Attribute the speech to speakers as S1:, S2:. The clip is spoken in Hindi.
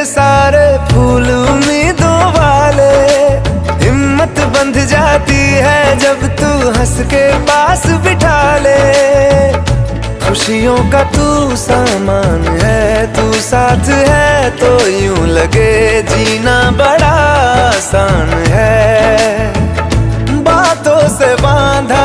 S1: सारे फूल उम्मीदों वाले। हिम्मत बंध जाती है जब तू हंस के पास बिठा ले। खुशियों का तू सामान है, तू साथ है तो यूं लगे जीना बड़ा आसान है। बातों से बांधा